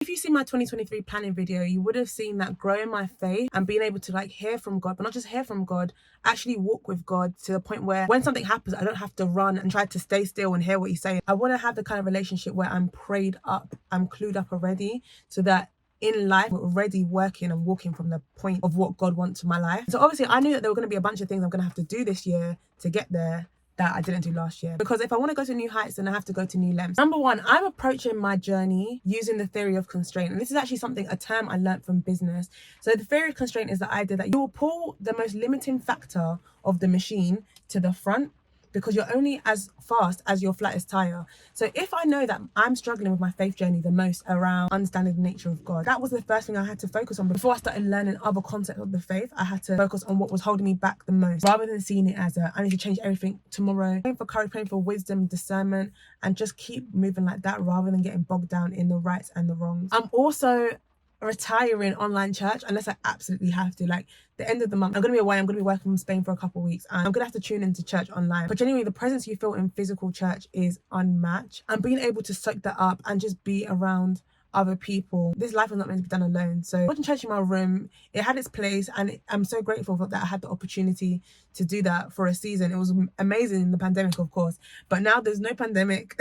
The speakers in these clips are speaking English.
If you see my 2023 planning video, you would have seen that growing my faith and being able to like hear from God, but not just hear from God, actually walk with God to the point where when something happens, I don't have to run and try to stay still and hear what he's saying. I want to have the kind of relationship where I'm prayed up, I'm clued up already, so that in life, we're already working and walking from the point of what God wants for my life. So obviously I knew that there were going to be a bunch of things I'm going to have to do this year to get there that I didn't do last year. Because if I want to go to new heights, then I have to go to new lengths. Number one, I'm approaching my journey using the theory of constraint. And this is actually a term I learned from business. So the theory of constraint is the idea that you will pull the most limiting factor of the machine to the front, because you're only as fast as your flattest tire. So if I know that I'm struggling with my faith journey the most around understanding the nature of God, that was the first thing I had to focus on. Before I started learning other concepts of the faith, I had to focus on what was holding me back the most, rather than seeing it as I need to change everything tomorrow. Praying for courage, praying for wisdom, discernment, and just keep moving like that rather than getting bogged down in the rights and the wrongs. I'm also retiring online church unless I absolutely have to. Like the end of the month, I'm going to be away. I'm going to be working from Spain for a couple of weeks, and I'm going to have to tune into church online. But genuinely, the presence you feel in physical church is unmatched, and being able to soak that up and just be around other people. This life is not meant to be done alone. So watching church in my room, it had its place, and I'm so grateful that I had the opportunity to do that for a season. It was amazing in the pandemic, of course, but now there's no pandemic.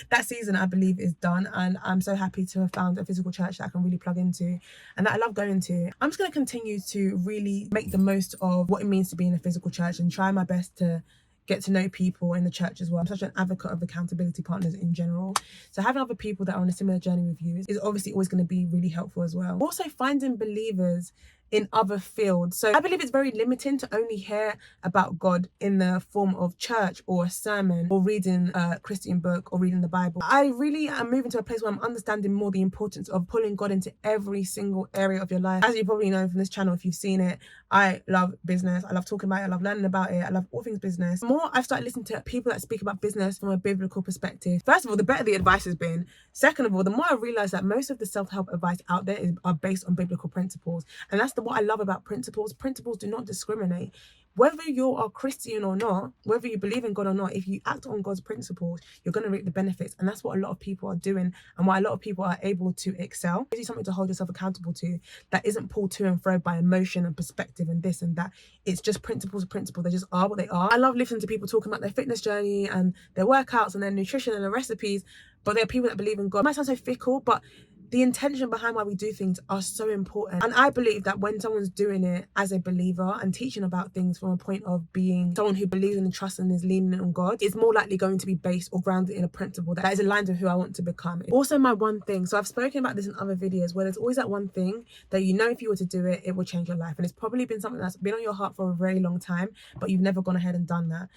That season, I believe, is done, and I'm so happy to have found a physical church that I can really plug into and that I love going to. I'm just going to continue to really make the most of what it means to be in a physical church and try my best to get to know people in the church as well. I'm such an advocate of accountability partners in general. So having other people that are on a similar journey with you is obviously always going to be really helpful as well. Also finding believers in other fields. So I believe it's very limiting to only hear about God in the form of church or a sermon or reading a Christian book or reading the Bible. I really am moving to a place where I'm understanding more the importance of pulling God into every single area of your life. As you probably know from this channel, if you've seen it, I love business. I love talking about it. I love learning about it. I love all things business. The more I've started listening to people that speak about business from a biblical perspective, first of all, the better the advice has been. Second of all, the more I realize that most of the self-help advice out there are based on biblical principles. And that's what I love about principles. Principles do not discriminate. Whether you are Christian or not, whether you believe in God or not, if you act on God's principles, you're going to reap the benefits. And that's what a lot of people are doing, and why a lot of people are able to excel. It gives you something to hold yourself accountable to that isn't pulled to and fro by emotion and perspective and this and that. It's just principles. They just are what they are. I love listening to people talking about their fitness journey and their workouts and their nutrition and their recipes, but there are people that believe in God. It might sound so fickle, but the intention behind why we do things are so important. And I believe that when someone's doing it as a believer and teaching about things from a point of being someone who believes in and trusts and is leaning on God, it's more likely going to be based or grounded in a principle that is aligned with who I want to become. Also, my one thing. So I've spoken about this in other videos where there's always that one thing that you know if you were to do it, it will change your life. And it's probably been something that's been on your heart for a very long time, but you've never gone ahead and done that.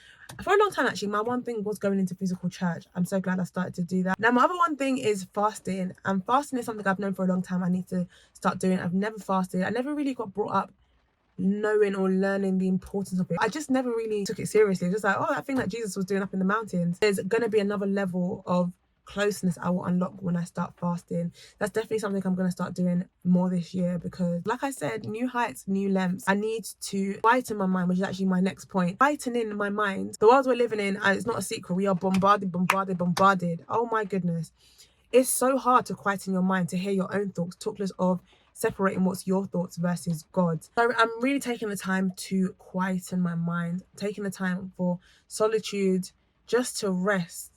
For a long time, actually, my one thing was going into physical church. I'm so glad I started to do that. Now, my other one thing is fasting. And fasting is something I've known for a long time I need to start doing. I've never fasted. I never really got brought up knowing or learning the importance of it. I just never really took it seriously. Just like, oh, that thing that Jesus was doing up in the mountains. There's going to be another level of closeness I will unlock when I start fasting. That's definitely something I'm going to start doing more this year, because like I said, new heights, new lengths. I need to quieten my mind, which is actually my next point. Quietening my mind. The world we're living in, and it's not a secret, we are bombarded. Oh my goodness. It's so hard to quieten your mind, to hear your own thoughts, talk less of separating what's your thoughts versus God's. So I'm really taking the time to quieten my mind, taking the time for solitude, just to rest.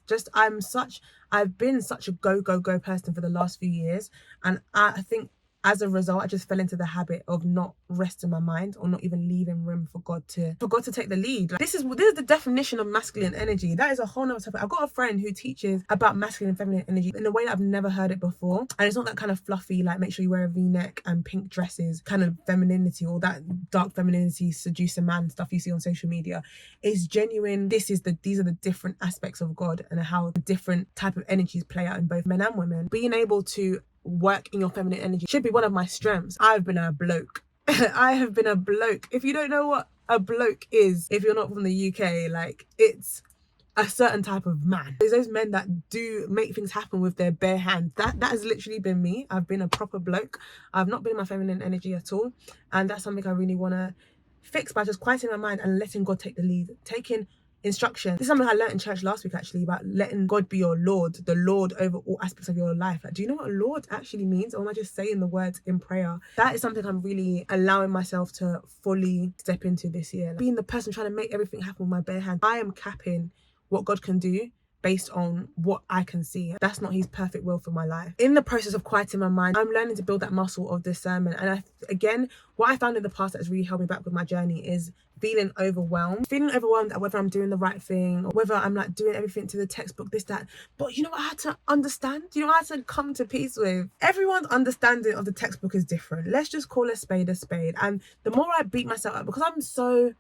I've been such a go person for the last few years, and I think as a result, I just fell into the habit of not resting my mind or not even leaving room for God to take the lead. Like, this is the definition of masculine energy. That is a whole nother topic. I've got a friend who teaches about masculine and feminine energy in a way that I've never heard it before. And it's not that kind of fluffy, like make sure you wear a V-neck and pink dresses kind of femininity, or that dark femininity, seduce a man stuff you see on social media. It's genuine. These are the different aspects of God and how the different type of energies play out in both men and women. Being able to work in your feminine energy should be one of my strengths. I've been a bloke. I have been a bloke. If you don't know what a bloke is, if you're not from the UK, like, it's a certain type of man. There's those men that do make things happen with their bare hands. That has literally been me. I've been a proper bloke. I've not been in my feminine energy at all, and that's something I really want to fix by just quieting my mind and letting God take the lead, taking instruction. This is something I learned in church last week, actually, about letting God be your Lord, the Lord over all aspects of your life. Like, do you know what Lord actually means? Or am I just saying the words in prayer? That is something I'm really allowing myself to fully step into this year. Like, being the person trying to make everything happen with my bare hands. I am capping what God can do based on what I can see. That's not his perfect will for my life. In the process of quieting my mind, I'm learning to build that muscle of discernment. And again, what I found in the past that has really held me back with my journey is feeling overwhelmed at whether I'm doing the right thing or whether I'm like doing everything to the textbook, this, that. But you know what I had to understand? You know what I had to come to peace with? Everyone's understanding of the textbook is different. Let's just call a spade a spade. And the more I beat myself up, because I'm so,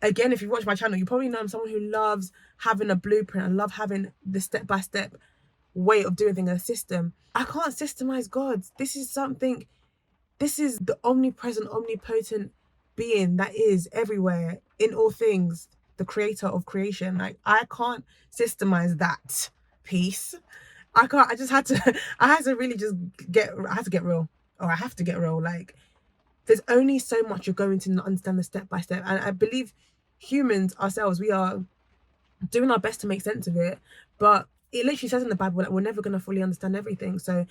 again, if you watch my channel, you probably know I'm someone who loves having a blueprint and love having the step-by-step way of doing things, a system. I can't systemize God. This is the omnipresent, omnipotent being that is everywhere, in all things, the creator of creation. Like, I can't systemize that piece. I can't. I had to really just get real. Or I have to get real. Like, there's only so much you're going to understand the step by step. And I believe humans ourselves, we are doing our best to make sense of it. But it literally says in the Bible that we're never going to fully understand everything. So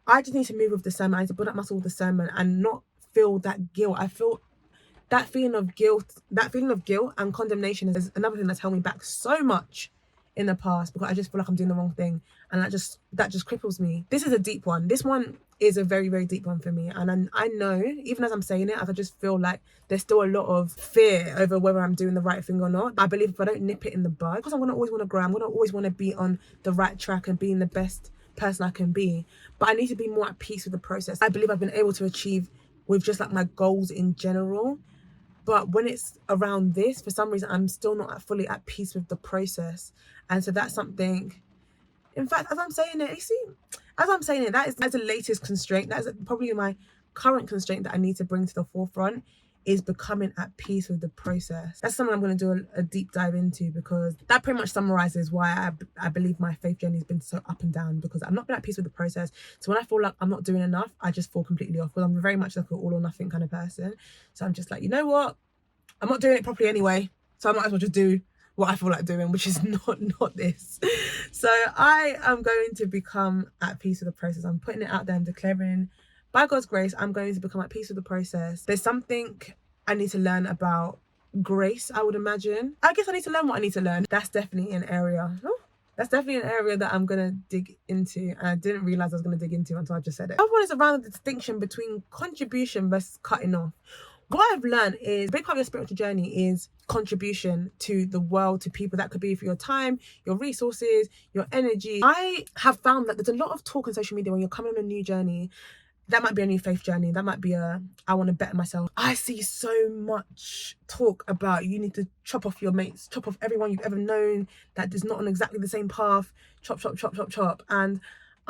I just need to move with discernment. I need to build that muscle with discernment and not feel that guilt. I feel that feeling of guilt and condemnation is another thing that's held me back so much in the past, because I just feel like I'm doing the wrong thing, and that just cripples me. This is a deep one. This one is a very, very deep one for me, and I know, even as I'm saying it, I just feel like there's still a lot of fear over whether I'm doing the right thing or not. I believe if I don't nip it in the bud, because I'm gonna always want to grow, I'm gonna always want to be on the right track and being the best person I can be, but I need to be more at peace with the process. I believe I've been able to achieve with just like my goals in general, but when it's around this, for some reason, I'm still not fully at peace with the process. And so that's something, in fact, as I'm saying it, that's the latest constraint. That's probably my current constraint that I need to bring to the forefront, is becoming at peace with the process. That's something I'm going to do a deep dive into, because that pretty much summarizes why I believe my faith journey has been so up and down, because I'm not been at peace with the process. So when I feel like I'm not doing enough, I just fall completely off, because I'm very much like an all or nothing kind of person. So I'm just like, you know what? I'm not doing it properly anyway, so I might as well just do what I feel like doing, which is not this. So I am going to become at peace with the process. I'm putting it out there. I'm declaring, by God's grace, I'm going to become at peace with the process. There's something I need to learn about grace, I would imagine. I guess I need to learn what I need to learn. That's definitely an area. That's definitely an area that I'm going to dig into, and I didn't realize I was going to dig into until I just said it. The other one is around the distinction between contribution versus cutting off. What I've learned is a big part of your spiritual journey is contribution to the world, to people. That could be for your time, your resources, your energy. I have found that there's a lot of talk on social media when you're coming on a new journey. That might be a new faith journey. That might be I want to better myself. I see so much talk about you need to chop off your mates, chop off everyone you've ever known that is not on exactly the same path. Chop, chop, chop, chop, chop. And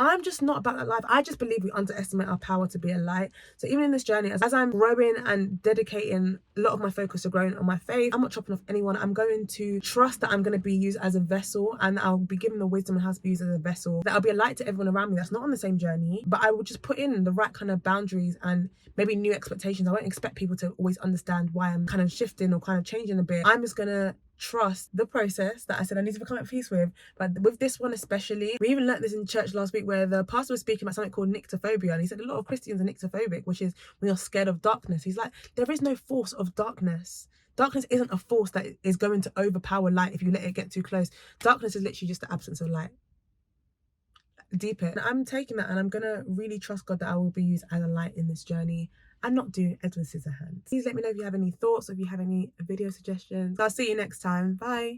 I'm just not about that life. I just believe we underestimate our power to be a light. So even in this journey, as I'm growing and dedicating a lot of my focus to growing on my faith, I'm not chopping off anyone. I'm going to trust that I'm going to be used as a vessel, and I'll be given the wisdom on how to be used as a vessel, that I'll be a light to everyone around me that's not on the same journey, but I will just put in the right kind of boundaries and maybe new expectations. I won't expect people to always understand why I'm kind of shifting or kind of changing a bit. I'm just going to trust the process that I said I need to become at peace with. But with this one especially, we even learnt this in church last week, where the pastor was speaking about something called nyctophobia, and he said a lot of Christians are nyctophobic, which is when you're scared of darkness. He's like, there is no force of darkness. Darkness isn't a force that is going to overpower light if you let it get too close. Darkness is literally just the absence of light. Deep it. And I'm taking that, and I'm gonna really trust God that I will be used as a light in this journey and not do Edward Scissorhands. Please let me know if you have any thoughts or if you have any video suggestions. I'll see you next time. Bye.